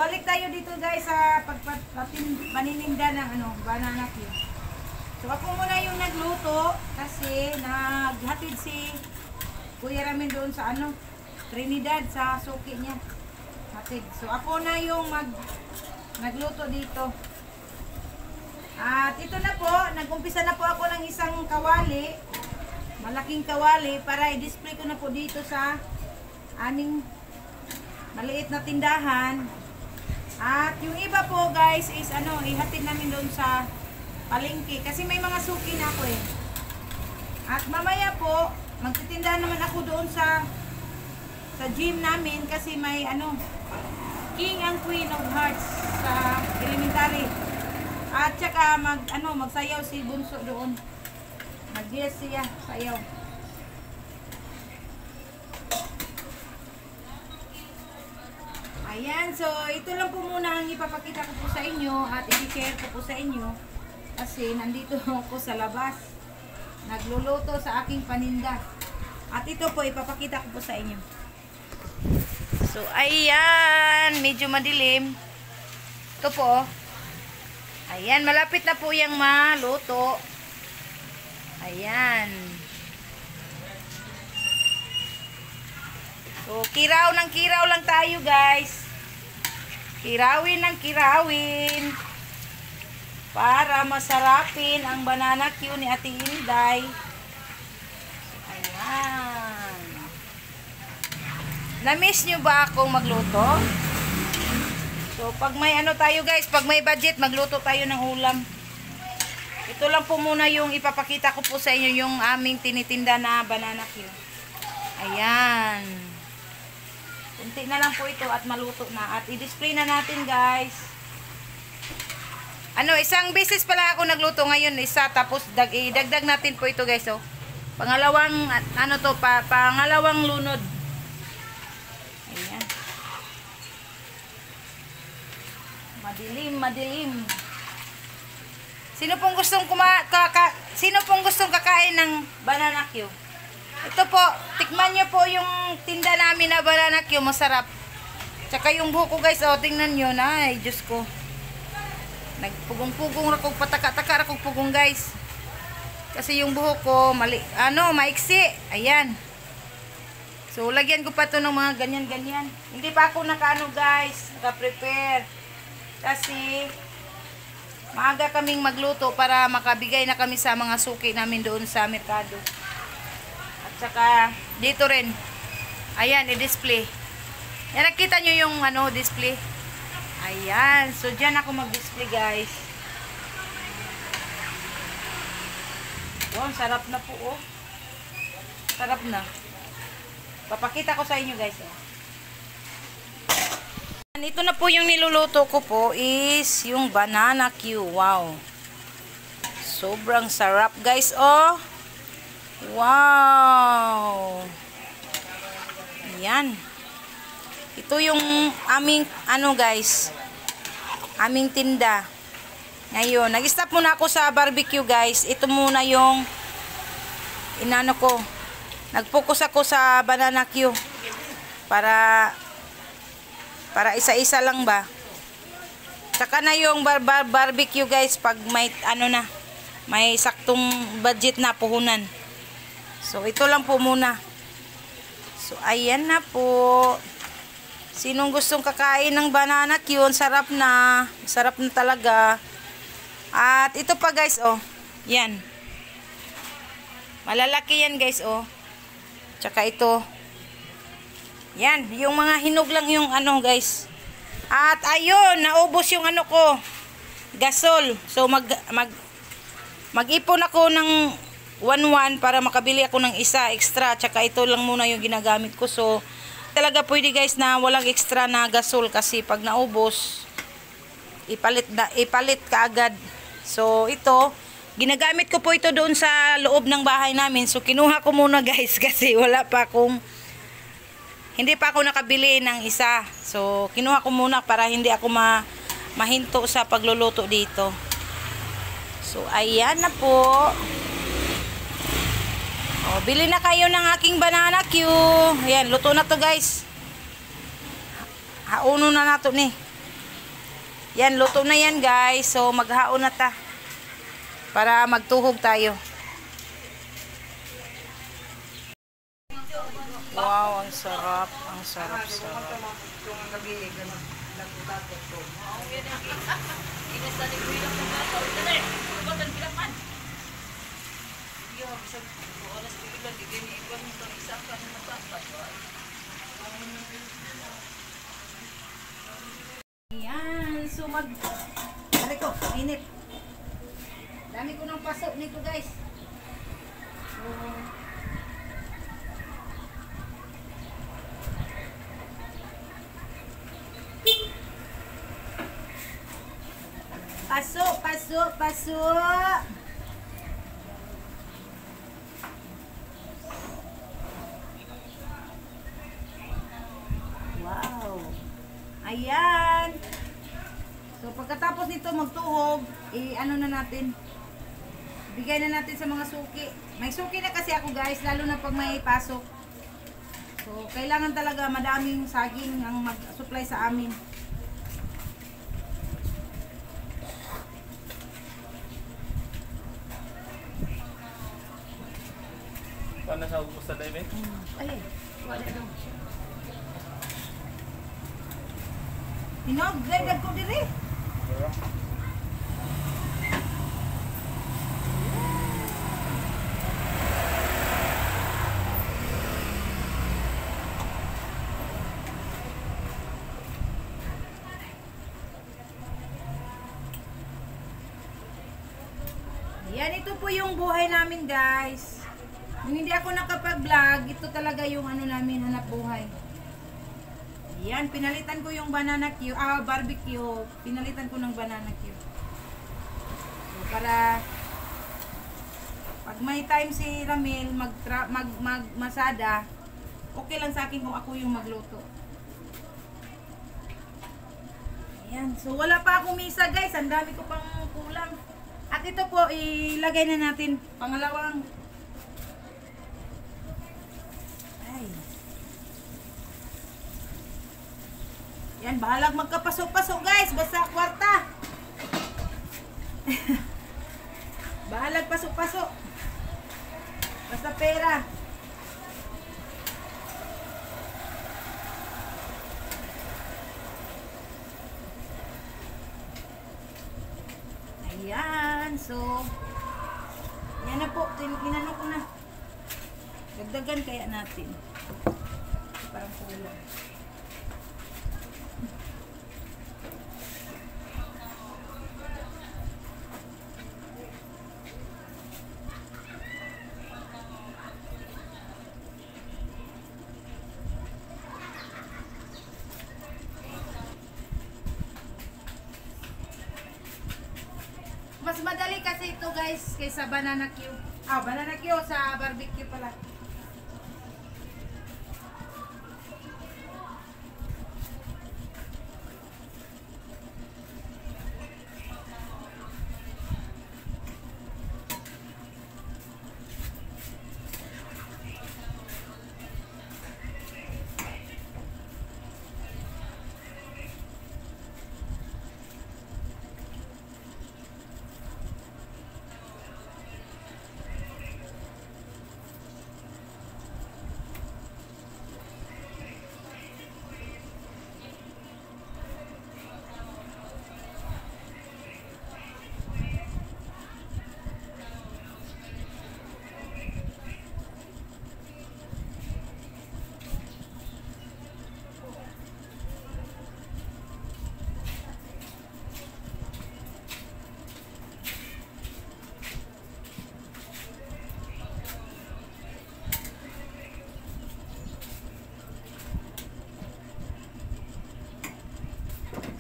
balik tayo dito guys sa panininda ng banana cue. So ako muna yung nagluto kasi naghatid si Kuya Ramin doon sa Trinidad sa suki niya. Hatid. So ako na yung nagluto dito. At ito na po, nag-umpisa na po ako ng isang kawali. Malaking kawali para i-display ko na po dito sa aming maliit na tindahan. At yung iba po guys is ihatid namin doon sa palengke kasi may mga suki na ako eh. At mamaya po magtitinda naman ako doon sa gym namin kasi may King and Queen of Hearts sa elementary. At saka magsayaw si Bunso doon. Mag-yes siya, sayaw. Ayan, so ito lang po muna ang ipapakita ko po sa inyo at i-share ko po sa inyo kasi nandito ako sa labas nagluluto sa aking paninda at ito po ipapakita ko po sa inyo. So ayan, medyo madilim ito po. Ayan, malapit na po yung maluto. Ayan, so kiraw ng kiraw lang tayo guys. Kirawin ng kirawin para masarapin ang banana cue ni Ate Inday. Ayan. Na-miss nyo ba akong magluto? So pag may tayo guys, pag may budget, magluto tayo ng ulam. Ito lang po muna yung ipapakita ko po sa inyo yung aming tinitinda na banana cue. Ayan. Kunti na lang po ito at maluto na. At i-display na natin guys. Isang beses pala ako nagluto ngayon. Isa. Tapos idagdag natin po ito guys. Oh. Pangalawang, pangalawang lunod. Ayan. Madilim, madilim. Sino pong gustong kakain ng banana cue? Ito po, tikman nyo po yung tinda namin na banana cue, masarap. Tsaka yung buhok ko guys, tingnan nyo na, ay Diyos ko. Nagpugong-pugong rakong pataka-taka rakong pugong guys. Kasi yung buhok ko, maiksi. Ayan. So, lagyan ko pa to ng mga ganyan-ganyan. Hindi pa ako guys, naka-prepare. Kasi, maaga kaming magluto para makabigay na kami sa mga suki namin doon sa merkado. Saka dito rin. Ayan, i-display. Yan, nakita nyo yung display. Ayan. So, dyan ako mag-display, guys. Wow, sarap na po, oh. Sarap na. Papakita ko sa inyo, guys, oh. Ito na po yung niluluto ko po is yung banana cue. Wow. Sobrang sarap, guys, oh. Wow! Yan. Ito yung aming, guys, aming tinda. Ngayon, nag-stop muna ako sa barbecue, guys. Ito muna yung ko. Nag-focus ako sa banana cue. Para isa-isa lang ba. Saka na yung barbecue, guys, pag may, may saktong budget na puhunan. So, ito lang po muna. So, ayan na po. Sinong gustong kakain ng banana cue, sarap na. Sarap na talaga. At ito pa guys, oh. Yan. Malalaki yan guys, oh. Tsaka ito. Yan. Yung mga hinog lang yung guys. At ayun, naubos yung ko. Gasol. So, mag-ipon ako ng 1-1 para makabili ako ng isa extra. Tsaka ito lang muna yung ginagamit ko. So, talaga pwede guys na walang extra na gasol kasi pag naubos, ipalit ka agad. So, ito, ginagamit ko po ito doon sa loob ng bahay namin. So, kinuha ko muna guys kasi hindi pa ako nakabili ng isa. So, kinuha ko muna para hindi ako mahinto sa pagluluto dito. So, ayan na po. O, bili na kayo ng aking banana cue. Ayan, luto na to guys. Hauno na nato ni. Yan, luto na yan guys. So, maghaon na ta. Para magtuhog tayo. Wow, ang sarap. Ang sarap, sarap. Yan, so Dami ko, init. Dami ko ng paso nito guys. So, paso, paso, paso. Wow. Ayan. So, pagkatapos nito magtuhog, ano na natin, bigay na natin sa mga suki. May suki na kasi ako guys, lalo na pag may pasok. So, kailangan talaga madaming saging ang mag-supply sa amin. Paano sa ubos sa dive? Ay, wala daw. Hinog, gagad ko diri. Yan, ito po yung buhay namin guys. Nung hindi ako nakapag-vlog, ito talaga yung ano namin, hanap buhay. Yan, pinalitan ko yung banana Q, barbecue. Pinalitan ko ng banana Q. So, para pag may time si Ramil masada, okay lang sa akin kung ako yung magluto. Yan, so wala pa akong misa guys, ang dami ko pang kulang. At ito po, ilagay na natin pangalawang. Ay. Yan, bahalag magkapasok-pasok guys, basta kwarta. Bahalag pasok-pasok. Basta pera. Ayan, so yan na po, inano ko na. Dagdagan kaya natin. Parang kulang. Mas madali kasi ito guys kaysa banana Q. Banana Q sa barbecue pala.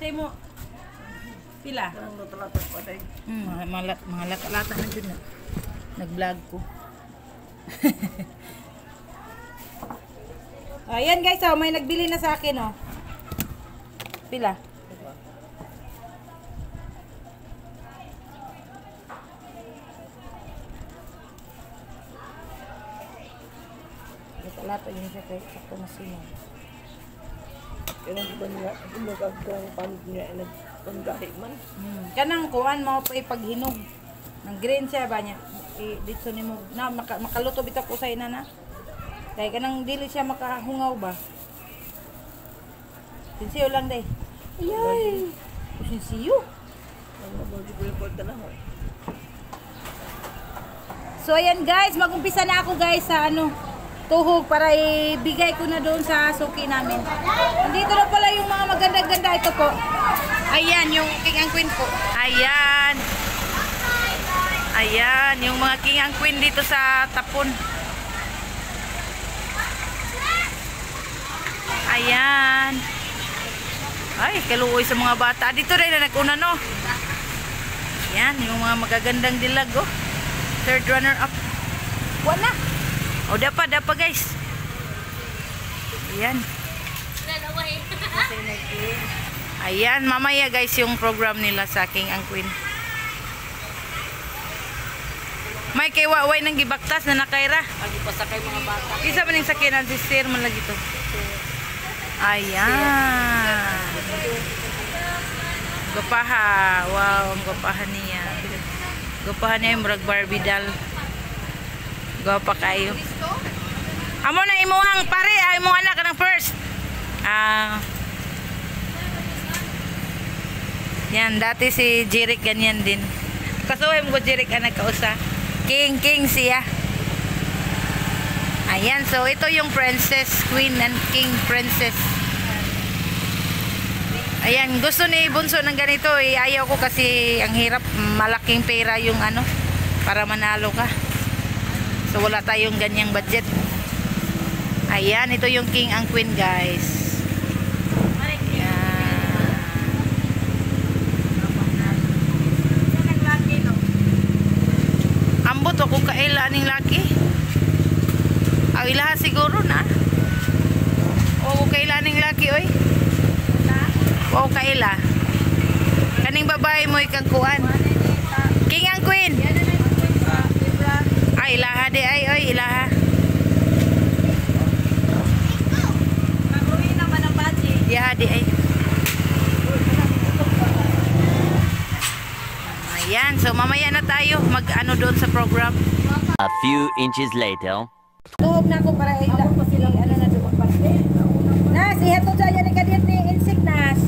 Say mo, pila? Ang latas pa tayo. Mga lata na dun na. Nag-vlog ko. Ayan guys, may nagbili na sa akin oh. Pila? Lata yun siya kay sakto na sino. Kaya ba niya, ilagag kang panit niya, nagpanggahi man. Kanang kuan mo pa ipaghinog. Ng green siya ba niya? Dito ni mo na makaluto bitaw ko sa ina na. Kaya kanang dili siya makahungaw ba? Sinsiyo lang day. Ayay. Sinsiyo. Ang mabuti ko yung pagka na ho. So ayan guys, mag-umpisa na ako guys sa tuhog para ibigay ko na doon sa suki namin. Nandito na pala yung mga maganda-ganda. Ito po. Ayan, yung king and queen po. Ayan. Ayan, yung mga king and queen dito sa tapon. Ayan. Ay, kaluoy sa mga bata. Dito rin na nag-una, no? Ayan, yung mga magagandang dilag, oh. Third runner up. Wala. O, dapa guys. Ayan. Ayan, mamaya guys yung program nila sa King and Queen. May kay waway nang gibaktas na nakaira. Agi pa sa kay mga bata. Isa man yung sakinan si Sir man lagi to. Ayan. Gapaha. Wow, ang gapahan niya. Gapahan niya yung murag Barbie doll. Gapa kayo. Amo na imuhang pare, imong anak ka ng first. Yan, dati si Jeric ganyan din. Kasuhin ko Jeric anak kausa. King siya. Ayan, so ito yung princess, queen and king princess. Ayan, gusto ni Bunso ng ganito eh. Ayaw ko kasi ang hirap, malaking pera yung para manalo ka. So wala tayong ganyang budget. Ayan, ito yung king and queen guys. Ayan. Ambot ako kaila ning laki. Ang ilaha siguro na. O kaila ning laki oy. O kaila. Kaning babae mo ikang kuan. King and queen. Ay ilaha di ay oy ilaha. Ya di ay. Ayan, so mamaya na tayo mag-ano doon sa program. A few inches later. Tuhog na ako para ila ko sila na doon pa. Nas, ihatod sa yan ni kadiyot ni insect nas.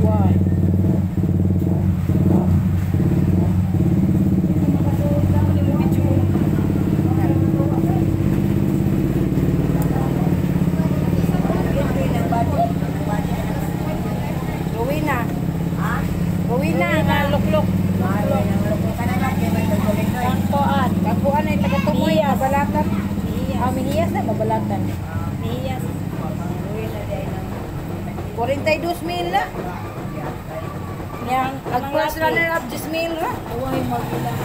Wow. Gawin na, naluklok. Kangkuan ay taga-tumoy, mabalatan. Mihiyas na, mabalatan. Mihiyas. 42,000 na. Yang, first runner up 10,000 na. Uway, mag-ilan.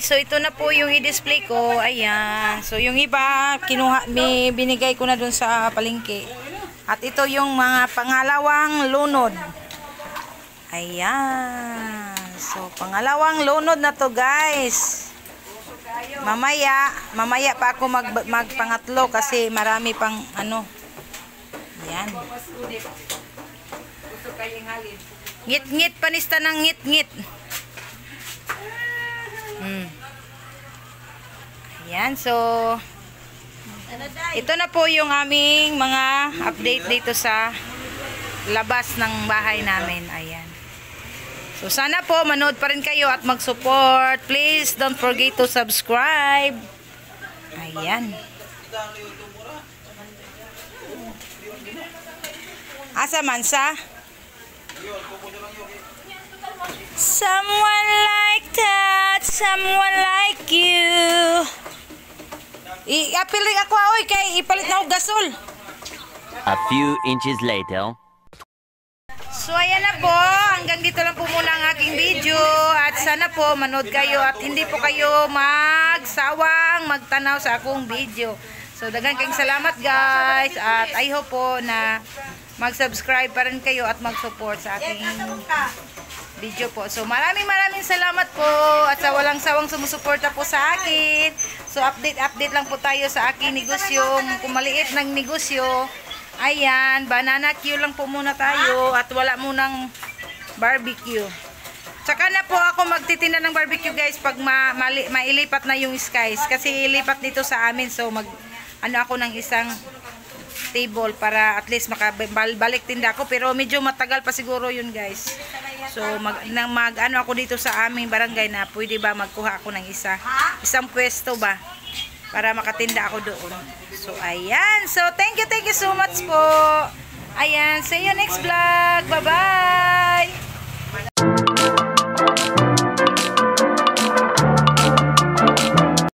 So ito na po yung i-display ko. Ayan. So yung iba kinuha, binigay ko na dun sa palengke. At ito yung mga pangalawang lunod. Ayan. So pangalawang lunod na to guys. Mamaya pa ako magpangatlo kasi marami pang Ayan. Ngit-ngit panista ng ngit-ngit. Ayan, so Ito na po yung aming mga update dito sa labas ng bahay namin. Ayan. So sana po manood pa rin kayo at mag-support. Please don't forget to subscribe. Ayan. Asa man sa? Someone like that, someone like you. Iapili ako oy kay ipalit na og gasol. A few inches later. So ayan na po, hanggang dito lang po muna ang aking video at sana po manood kayo at hindi po kayo magsawang magtanaw sa akong video. So daghang kayong salamat guys at I hope po na mag-subscribe pa rin kayo at mag-support sa aking video po. So maraming salamat po at sa walang sawang sumusuporta po sa akin. So update lang po tayo sa aking negosyo, kung maliit ng negosyo. Ayan, banana Q lang po muna tayo at wala munang barbecue. Tsaka na po ako magtitinda ng barbecue guys pag mailipat na yung skies. Kasi ilipat dito sa amin. So ano ako ng isang table para at least makabalik tinda ako. Pero medyo matagal pa siguro yun guys. So ano ako dito sa aming barangay na pwede ba magkuha ako ng isang pwesto ba para makatinda ako doon. So ayan, so thank you so much po. Ayan, see you next vlog. Bye bye.